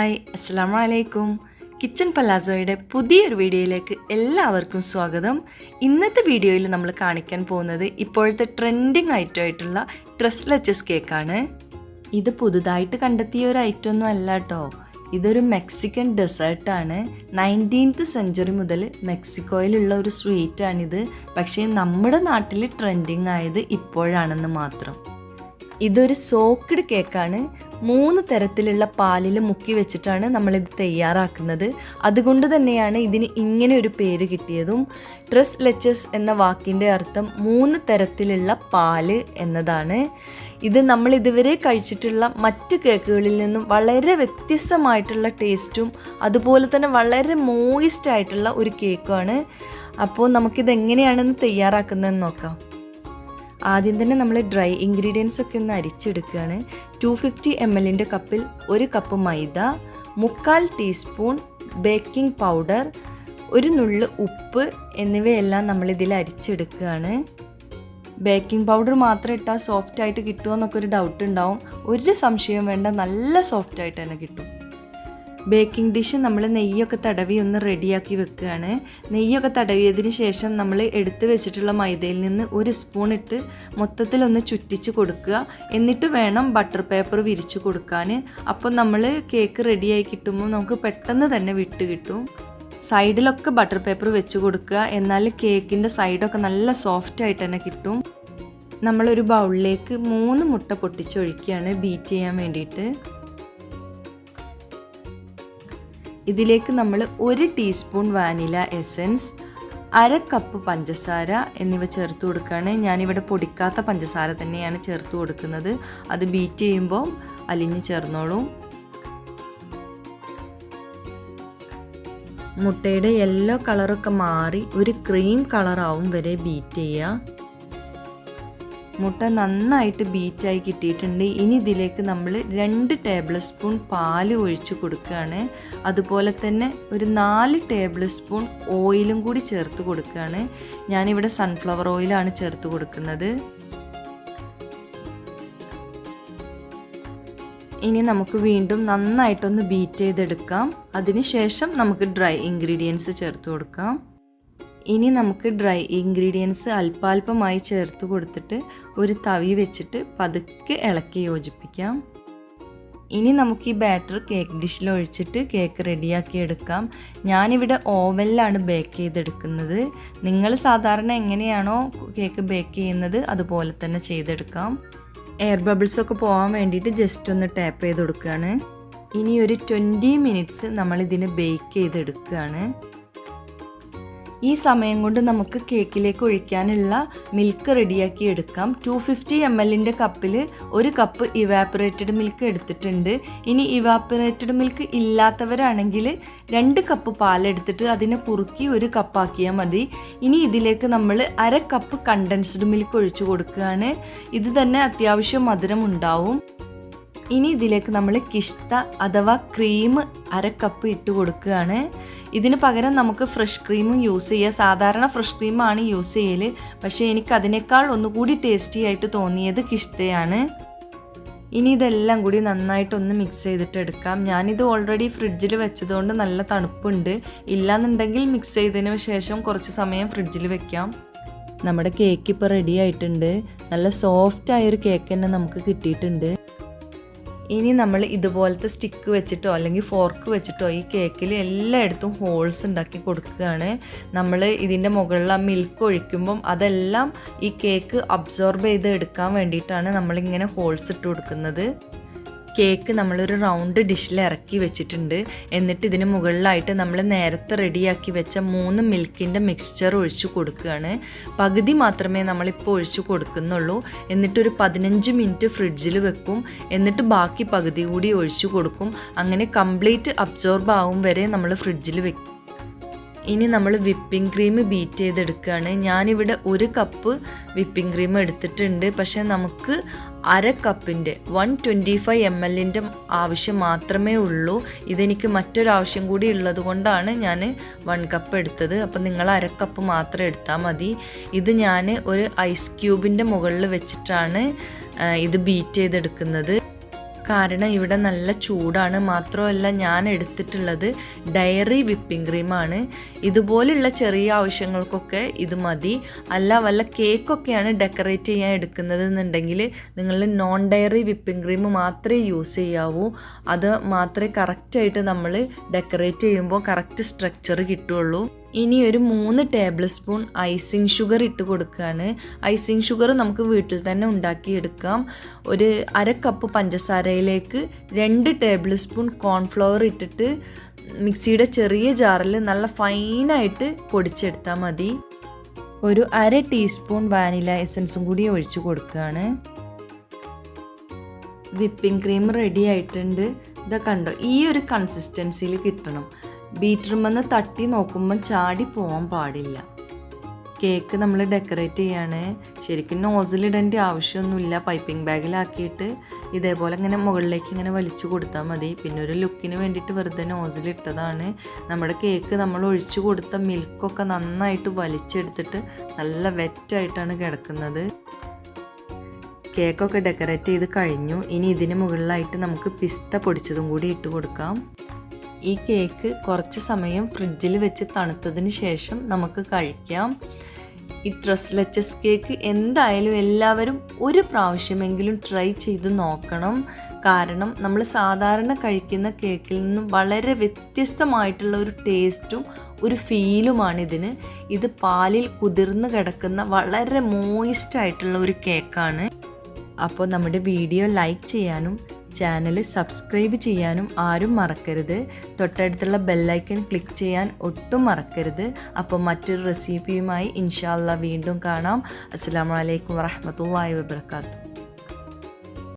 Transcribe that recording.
Hi അസ്സലാമു അലൈക്കും. Kitchen പലാസോയുടെ പുതിയൊരു വീഡിയോയിലേക്ക് എല്ലാവർക്കും സ്വാഗതം. ഇന്നത്തെ വീഡിയോയിൽ നമ്മൾ കാണിക്കാൻ പോകുന്നത് ഇപ്പോഴത്തെ ട്രെൻഡിങ് ഐറ്റം ആയിട്ടുള്ള ട്രെസ് ലെച്ചസ് കേക്കാണ്. ഇത് പുതുതായിട്ട് കണ്ടെത്തിയ ഒരു ഐറ്റം ഒന്നും അല്ല കേട്ടോ. ഇതൊരു മെക്സിക്കൻ ഡെസേർട്ടാണ്. 19th സെഞ്ച്വറി മുതൽ മെക്സിക്കോയിലുള്ള ഒരു സ്വീറ്റാണിത്. പക്ഷേ നമ്മുടെ നാട്ടിൽ ട്രെൻഡിങ് ആയത് ഇപ്പോഴാണെന്ന് മാത്രം. ഇതൊരു സോക്ക്ഡ് കേക്കാണ്. 3 തരത്തിലുള്ള പാലിൽ മുക്കി വെച്ചിട്ടാണ് നമ്മളിത് തയ്യാറാക്കുന്നത്. അതുകൊണ്ട് തന്നെയാണ് ഇതിന് ഇങ്ങനെ ഒരു പേര് കിട്ടിയതും. ട്രെസ് ലെച്ചസ് എന്ന വാക്കിൻ്റെ അർത്ഥം 3 തരത്തിലുള്ള പാല് എന്നതാണ്. ഇത് നമ്മൾ ഇതുവരെ കഴിച്ചിട്ടുള്ള മറ്റ് കേക്കുകളിൽ നിന്നും വളരെ വ്യത്യസ്തമായിട്ടുള്ള ടേസ്റ്റും അതുപോലെ തന്നെ വളരെ മോയിസ്റ്റ് ആയിട്ടുള്ള ഒരു കേക്കാണ്. അപ്പോൾ നമുക്കിത് എങ്ങനെയാണെന്ന് തയ്യാറാക്കുന്നതെന്ന് നോക്കാം. ആദ്യം തന്നെ നമ്മൾ ഡ്രൈ ഇൻഗ്രീഡിയൻസ് ഒക്കെ ഒന്ന് അരിച്ചെടുക്കുകയാണ്. 250 ml കപ്പിൽ 1 കപ്പ് മൈദ, 1/4 ടീസ്പൂൺ ബേക്കിംഗ് പൗഡർ, 1 നുള്ള് ഉപ്പ് എന്നിവയെല്ലാം നമ്മളിതിൽ അരിച്ചെടുക്കുകയാണ്. ബേക്കിംഗ് പൗഡർ മാത്രം ഇട്ടാൽ സോഫ്റ്റായിട്ട് കിട്ടുമോ എന്നൊക്കെ ഒരു ഡൗട്ട് ഉണ്ടാവും. ഒരു സംശയം വേണ്ട, നല്ല സോഫ്റ്റായിട്ട് തന്നെ കിട്ടും. ബേക്കിംഗ് ഡിഷ് നമ്മൾ നെയ്യൊക്കെ തടവി ഒന്ന് റെഡിയാക്കി വെക്കുകയാണ്. നെയ്യൊക്കെ തടവിയതിന് ശേഷം നമ്മൾ എടുത്ത് വെച്ചിട്ടുള്ള മൈദയിൽ നിന്ന് 1 സ്പൂൺ ഇട്ട് മൊത്തത്തിലൊന്ന് ചുറ്റിച്ച് കൊടുക്കുക. എന്നിട്ട് വേണം ബട്ടർ പേപ്പർ വിരിച്ചു കൊടുക്കാൻ. അപ്പോൾ നമ്മൾ കേക്ക് റെഡിയായി കിട്ടുമ്പോൾ നമുക്ക് പെട്ടെന്ന് തന്നെ വിട്ട് കിട്ടും. സൈഡിലൊക്കെ ബട്ടർ പേപ്പർ വെച്ച് കൊടുക്കുക. എന്നാൽ കേക്കിൻ്റെ സൈഡൊക്കെ നല്ല സോഫ്റ്റായിട്ട് തന്നെ കിട്ടും. നമ്മളൊരു ബൗളിലേക്ക് 3 മുട്ട പൊട്ടിച്ചൊഴിക്കുകയാണ് ബീറ്റ് ചെയ്യാൻ വേണ്ടിയിട്ട്. ഇതിലേക്ക് നമ്മൾ 1 ടീസ്പൂൺ വാനില എസൻസ്, 1/2 കപ്പ് പഞ്ചസാര എന്നിവ ചേർത്ത് കൊടുക്കുകയാണ്. ഞാനിവിടെ പൊടിക്കാത്ത പഞ്ചസാര തന്നെയാണ് ചേർത്ത് കൊടുക്കുന്നത്. അത് ബീറ്റ് ചെയ്യുമ്പോൾ അലിഞ്ഞ് ചേർന്നോളും. മുട്ടയുടെ യെല്ലോ കളറൊക്കെ മാറി ഒരു ക്രീം കളറാവും വരെ ബീറ്റ് ചെയ്യുക. മുട്ട നന്നായിട്ട് ബീറ്റായി കിട്ടിയിട്ടുണ്ട്. ഇനി ഇതിലേക്ക് നമ്മൾ 2 ടേബിൾ സ്പൂൺ പാല് ഒഴിച്ച് കൊടുക്കുകയാണ്. അതുപോലെ തന്നെ ഒരു 4 ടേബിൾ സ്പൂൺ ഓയിലും കൂടി ചേർത്ത് കൊടുക്കുകയാണ്. ഞാനിവിടെ സൺഫ്ലവർ ഓയിലാണ് ചേർത്ത് കൊടുക്കുന്നത്. ഇനി നമുക്ക് വീണ്ടും നന്നായിട്ടൊന്ന് ബീറ്റ് ചെയ്തെടുക്കാം. അതിനുശേഷം നമുക്ക് ഡ്രൈ ഇൻഗ്രീഡിയൻസ് ചേർത്ത് കൊടുക്കാം. ഇനി നമുക്ക് ഡ്രൈ ഇൻഗ്രീഡിയൻസ് അല്പാൽപമായി ചേർത്ത് കൊടുത്തിട്ട് ഒരു തവി വെച്ചിട്ട് പതുക്കെ ഇളക്കി യോജിപ്പിക്കാം. ഇനി നമുക്ക് ഈ ബാറ്റർ കേക്ക് ഡിഷിൽ ഒഴിച്ചിട്ട് കേക്ക് റെഡിയാക്കി എടുക്കാം. ഞാനിവിടെ ഓവനിലാണ് ബേക്ക് ചെയ്തെടുക്കുന്നത്. നിങ്ങൾ സാധാരണ എങ്ങനെയാണോ കേക്ക് ബേക്ക് ചെയ്യുന്നത് അതുപോലെ തന്നെ ചെയ്തെടുക്കാം. എയർ ബബിൾസ് ഒക്കെ പോകാൻ വേണ്ടിയിട്ട് ജസ്റ്റ് ഒന്ന് ടാപ്പ് ചെയ്ത് കൊടുക്കുകയാണ്. ഇനി ഒരു 20 മിനിറ്റ്സ് നമ്മളിതിന് ബേക്ക് ചെയ്തെടുക്കുകയാണ്. ഈ സമയം കൊണ്ട് നമുക്ക് കേക്കിലേക്ക് ഒഴിക്കാനുള്ള മിൽക്ക് റെഡിയാക്കി എടുക്കാം. 250 ml കപ്പിൽ 1 കപ്പ് ഇവാപ്പറേറ്റഡ് മിൽക്ക് എടുത്തിട്ടുണ്ട്. ഇനി ഇവാപ്പറേറ്റഡ് മിൽക്ക് ഇല്ലാത്തവരാണെങ്കിൽ 2 കപ്പ് പാലെടുത്തിട്ട് അതിനെ കുറുക്കി 1 കപ്പാക്കിയാൽ മതി. ഇനി ഇതിലേക്ക് നമ്മൾ 1/2 കപ്പ് കണ്ടൻസ്ഡ് മിൽക്ക് ഒഴിച്ചു കൊടുക്കുകയാണ്. ഇത് തന്നെ അത്യാവശ്യം മധുരം ഉണ്ടാവും. ഇനി ഇതിലേക്ക് നമ്മൾ കിഷ്ത അഥവാ ക്രീം 1/2 കപ്പ് ഇട്ട് കൊടുക്കുകയാണ്. ഇതിന് പകരം നമുക്ക് ഫ്രഷ് ക്രീമും യൂസ് ചെയ്യുക. സാധാരണ ഫ്രഷ് ക്രീമാണ് യൂസ് ചെയ്യൽ. പക്ഷേ എനിക്ക് അതിനേക്കാൾ ഒന്നുകൂടി ടേസ്റ്റി ആയിട്ട് തോന്നിയത് കിഷ്തയാണ്. ഇനി ഇതെല്ലാം കൂടി നന്നായിട്ടൊന്ന് മിക്സ് ചെയ്തിട്ട് എടുക്കാം. ഞാനിത് ഓൾറെഡി ഫ്രിഡ്ജിൽ വെച്ചതുകൊണ്ട് നല്ല തണുപ്പുണ്ട്. ഇല്ലാന്നുണ്ടെങ്കിൽ മിക്സ് ചെയ്തതിന് ശേഷം കുറച്ച് സമയം ഫ്രിഡ്ജിൽ വെക്കാം. നമ്മുടെ കേക്ക് ഇപ്പോൾ റെഡി ആയിട്ടുണ്ട്. നല്ല സോഫ്റ്റായൊരു കേക്ക് തന്നെ നമുക്ക് കിട്ടിയിട്ടുണ്ട്. ഇനി നമ്മൾ ഇതുപോലത്തെ സ്റ്റിക്ക് വെച്ചിട്ടോ അല്ലെങ്കിൽ ഫോർക്ക് വെച്ചിട്ടോ ഈ കേക്കിൽ എല്ലായിടത്തും ഹോൾസ് ഉണ്ടാക്കി കൊടുക്കുകയാണ്. നമ്മൾ ഇതിൻ്റെ മുകളിൽ ആ മിൽക്ക് ഒഴിക്കുമ്പം അതെല്ലാം ഈ കേക്ക് അബ്സോർബ് ചെയ്ത് എടുക്കാൻ വേണ്ടിയിട്ടാണ് നമ്മളിങ്ങനെ ഹോൾസ് ഇട്ട് കൊടുക്കുന്നത്. കേക്ക് നമ്മളൊരു റൗണ്ട് ഡിഷിൽ ഇറക്കി വെച്ചിട്ടുണ്ട്. എന്നിട്ട് ഇതിന് മുകളിലായിട്ട് നമ്മൾ നേരത്തെ റെഡിയാക്കി വെച്ച 3 മിൽക്കിൻ്റെ മിക്സ്ചർ ഒഴിച്ചു കൊടുക്കുകയാണ്. പകുതി മാത്രമേ നമ്മളിപ്പോൾ ഒഴിച്ചു കൊടുക്കുന്നുള്ളൂ. എന്നിട്ടൊരു 15 മിനിറ്റ് ഫ്രിഡ്ജിൽ വെക്കും. എന്നിട്ട് ബാക്കി പകുതി കൂടി ഒഴിച്ചു കൊടുക്കും. അങ്ങനെ കംപ്ലീറ്റ് അബ്സോർബ് ആവും വരെ നമ്മൾ ഫ്രിഡ്ജിൽ വെക്കും. ഇനി നമ്മൾ വിപ്പിംഗ് ക്രീം ബീറ്റ് ചെയ്തെടുക്കുകയാണ്. ഞാനിവിടെ 1 കപ്പ് വിപ്പിംഗ് ക്രീം എടുത്തിട്ടുണ്ട്. പക്ഷേ നമുക്ക് 1/2 കപ്പിൻ്റെ 125 ml ആവശ്യം മാത്രമേ ഉള്ളൂ. ഇതെനിക്ക് മറ്റൊരാവശ്യം കൂടി ഉള്ളത് കൊണ്ടാണ് ഞാൻ 1 കപ്പ് എടുത്തത്. അപ്പോൾ നിങ്ങൾ 1/2 കപ്പ് മാത്രം എടുത്താൽ മതി. ഇത് ഞാൻ ഒരു ഐസ് ക്യൂബിൻ്റെ മുകളിൽ വെച്ചിട്ടാണ് ഇത് ബീറ്റ് ചെയ്തെടുക്കുന്നത്. കാരണം ഇവിടെ നല്ല ചൂടാണ്. മാത്രമല്ല ഞാൻ എടുത്തിട്ടുള്ളത് ഡയറി വിപ്പിംഗ് ക്രീമാണ്. ഇതുപോലുള്ള ചെറിയ ആവശ്യങ്ങൾക്കൊക്കെ ഇത് മതി. അല്ല വല്ല കേക്കൊക്കെയാണ് ഡെക്കറേറ്റ് ചെയ്യാൻ എടുക്കുന്നത് എന്നുണ്ടെങ്കിൽ നിങ്ങൾ നോൺ ഡയറി വിപ്പിംഗ് ക്രീം മാത്രമേ യൂസ് ചെയ്യാവൂ. അത് മാത്രമേ കറക്റ്റായിട്ട് നമ്മൾ ഡെക്കറേറ്റ് ചെയ്യുമ്പോൾ കറക്റ്റ് സ്ട്രക്ചർ കിട്ടുള്ളൂ. ഇനി ഒരു 3 ടേബിൾ സ്പൂൺ ഐസിങ് ഷുഗർ ഇട്ട് കൊടുക്കുകയാണ്. ഐസിങ് ഷുഗർ നമുക്ക് വീട്ടിൽ തന്നെ ഉണ്ടാക്കിയെടുക്കാം. ഒരു 1/2 കപ്പ് പഞ്ചസാരയിലേക്ക് 2 ടേബിൾ സ്പൂൺ കോൺഫ്ലവർ ഇട്ടിട്ട് മിക്സിയുടെ ചെറിയ ജാറിൽ നല്ല ഫൈനായിട്ട് പൊടിച്ചെടുത്താൽ മതി. ഒരു 1/2 ടീസ്പൂൺ വാനില എസൻസും കൂടി ഒഴിച്ചു കൊടുക്കുകയാണ്. വിപ്പിംഗ് ക്രീം റെഡി ആയിട്ടുണ്ട്. ഇതാ കണ്ടോ, ഈ ഒരു കൺസിസ്റ്റൻസിയിൽ കിട്ടണം. ബീറ്ററുമെന്ന് തട്ടി നോക്കുമ്പം ചാടി പോകാൻ പാടില്ല. കേക്ക് നമ്മൾ ഡെക്കറേറ്റ് ചെയ്യാണ്. ശരിക്കും നോസിലിടേണ്ട ആവശ്യമൊന്നുമില്ല. പൈപ്പിംഗ് ബാഗിലാക്കിയിട്ട് ഇതേപോലെ ഇങ്ങനെ മുകളിലേക്ക് ഇങ്ങനെ വലിച്ചു കൊടുത്താൽ മതി. പിന്നെ ഒരു ലുക്കിന് വേണ്ടിയിട്ട് വെറുതെ നോസിലിട്ടതാണ്. നമ്മുടെ കേക്ക് നമ്മൾ ഒഴിച്ചു കൊടുത്ത മിൽക്കൊക്കെ നന്നായിട്ട് വലിച്ചെടുത്തിട്ട് നല്ല വെറ്റായിട്ടാണ് കിടക്കുന്നത്. കേക്കൊക്കെ ഡെക്കറേറ്റ് ചെയ്ത് കഴിഞ്ഞു. ഇനി ഇതിന് മുകളിലായിട്ട് നമുക്ക് പിസ്ത പൊടിച്ചതും കൂടി ഇട്ട് കൊടുക്കാം. ഈ കേക്ക് കുറച്ച് സമയം ഫ്രിഡ്ജിൽ വെച്ച് തണുത്തതിന് ശേഷം നമുക്ക് കഴിക്കാം. ഈ ട്രെസ് ലെച്ചസ് കേക്ക് എന്തായാലും എല്ലാവരും ഒരു പ്രാവശ്യമെങ്കിലും ട്രൈ ചെയ്ത് നോക്കണം. കാരണം നമ്മൾ സാധാരണ കഴിക്കുന്ന കേക്കിൽ നിന്നും വളരെ വ്യത്യസ്തമായിട്ടുള്ള ഒരു ടേസ്റ്റും ഒരു ഫീലുമാണിതിന്. ഇത് പാലിൽ കുതിർന്ന് കിടക്കുന്ന വളരെ മോയിസ്റ്റ് ആയിട്ടുള്ള ഒരു കേക്കാണ്. അപ്പോൾ നമ്മുടെ വീഡിയോ ലൈക്ക് ചെയ്യാനും ചാനൽ സബ്സ്ക്രൈബ് ചെയ്യാനും ആരും മറക്കരുത്. തൊട്ടടുത്തുള്ള ബെല്ലൈക്കൺ ക്ലിക്ക് ചെയ്യാൻ ഒട്ടും മറക്കരുത്. അപ്പോൾ മറ്റൊരു റെസിപ്പിയുമായി ഇൻഷാ അല്ലാഹ് വീണ്ടും കാണാം. അസ്സലാമു അലൈക്കും വറഹ്മത്തുള്ളാഹി വബറകാതുഹു.